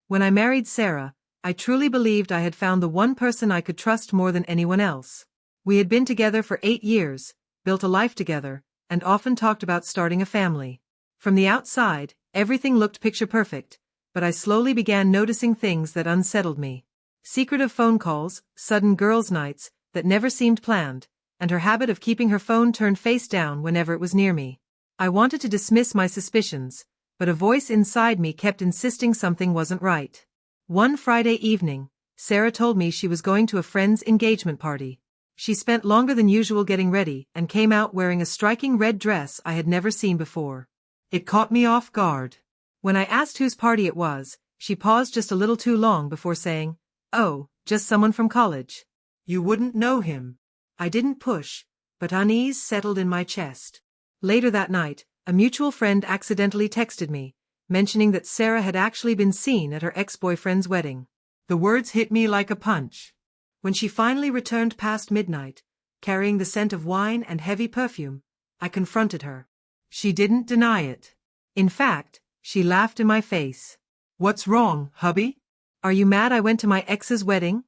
When I married Sarah, I truly believed I had found the one person I could trust more than anyone else. We had been together for 8 years, built a life together, and often talked about starting a family. From the outside, everything looked picture perfect, but I slowly began noticing things that unsettled me. Secretive phone calls, sudden girls' nights that never seemed planned, and her habit of keeping her phone turned face down whenever it was near me. I wanted to dismiss my suspicions, but a voice inside me kept insisting something wasn't right. One Friday evening, Sarah told me she was going to a friend's engagement party. She spent longer than usual getting ready and came out wearing a striking red dress I had never seen before. It caught me off guard. When I asked whose party it was, she paused just a little too long before saying, "Oh, just someone from college. You wouldn't know him." I didn't push, but unease settled in my chest. Later that night, a mutual friend accidentally texted me, mentioning that Sarah had actually been seen at her ex-boyfriend's wedding. The words hit me like a punch. When she finally returned past midnight, carrying the scent of wine and heavy perfume, I confronted her. She didn't deny it. In fact, she laughed in my face. "What's wrong, hubby? Are you mad I went to my ex's wedding?"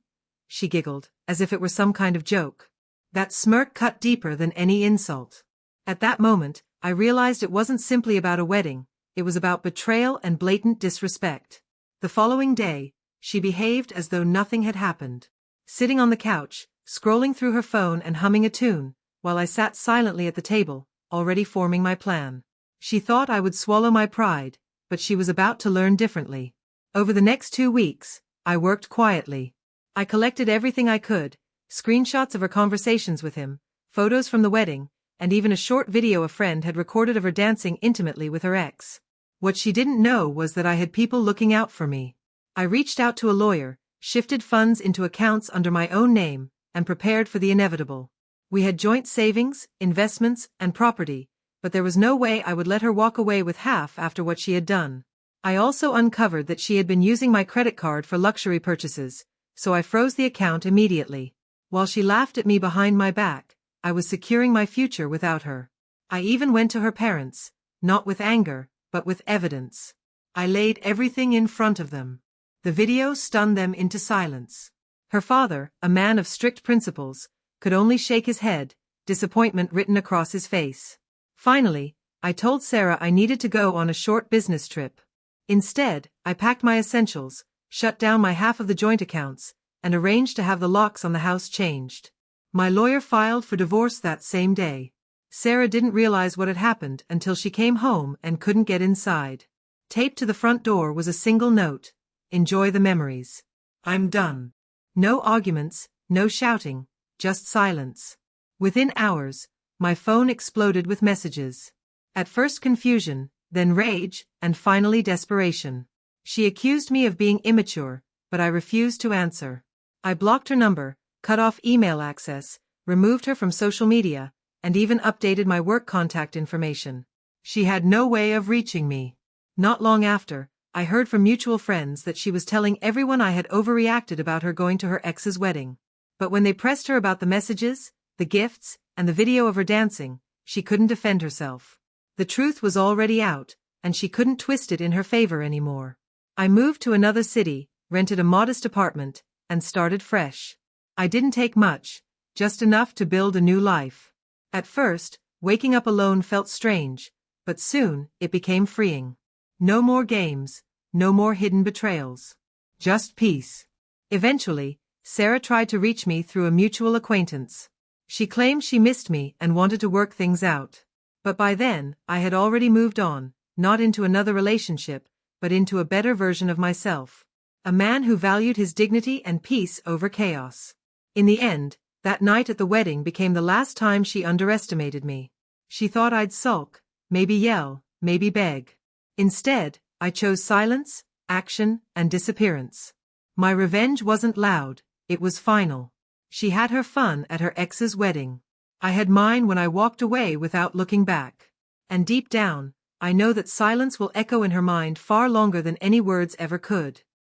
She giggled, as if it were some kind of joke. That smirk cut deeper than any insult. At that moment, I realized it wasn't simply about a wedding, it was about betrayal and blatant disrespect. The following day, she behaved as though nothing had happened. Sitting on the couch, scrolling through her phone and humming a tune, while I sat silently at the table, already forming my plan. She thought I would swallow my pride, but she was about to learn differently. Over the next 2 weeks, I worked quietly. I collected everything I could, screenshots of her conversations with him, photos from the wedding, and even a short video a friend had recorded of her dancing intimately with her ex. What she didn't know was that I had people looking out for me. I reached out to a lawyer, shifted funds into accounts under my own name, and prepared for the inevitable. We had joint savings, investments, and property, but there was no way I would let her walk away with half after what she had done. I also uncovered that she had been using my credit card for luxury purchases, so I froze the account immediately. While she laughed at me behind my back, I was securing my future without her. I even went to her parents, not with anger, but with evidence. I laid everything in front of them. The video stunned them into silence. Her father, a man of strict principles, could only shake his head, disappointment written across his face. Finally, I told Sarah I needed to go on a short business trip. Instead, I packed my essentials, shut down my half of the joint accounts, and arranged to have the locks on the house changed. My lawyer filed for divorce that same day. Sarah didn't realize what had happened until she came home and couldn't get inside. Taped to the front door was a single note: "Enjoy the memories. I'm done." No arguments, no shouting, just silence. Within hours, my phone exploded with messages. At first confusion, then rage, and finally desperation. She accused me of being immature, but I refused to answer. I blocked her number, cut off email access, removed her from social media, and even updated my work contact information. She had no way of reaching me. Not long after, I heard from mutual friends that she was telling everyone I had overreacted about her going to her ex's wedding. But when they pressed her about the messages, the gifts, and the video of her dancing, she couldn't defend herself. The truth was already out, and she couldn't twist it in her favor anymore. I moved to another city, rented a modest apartment, and started fresh. I didn't take much, just enough to build a new life. At first, waking up alone felt strange, but soon, it became freeing. No more games, no more hidden betrayals. Just peace. Eventually, Sarah tried to reach me through a mutual acquaintance. She claimed she missed me and wanted to work things out. But by then, I had already moved on, not into another relationship, but into a better version of myself. A man who valued his dignity and peace over chaos. In the end, that night at the wedding became the last time she underestimated me. She thought I'd sulk, maybe yell, maybe beg. Instead, I chose silence, action, and disappearance. My revenge wasn't loud, it was final. She had her fun at her ex's wedding. I had mine when I walked away without looking back. And deep down, I know that silence will echo in her mind far longer than any words ever could.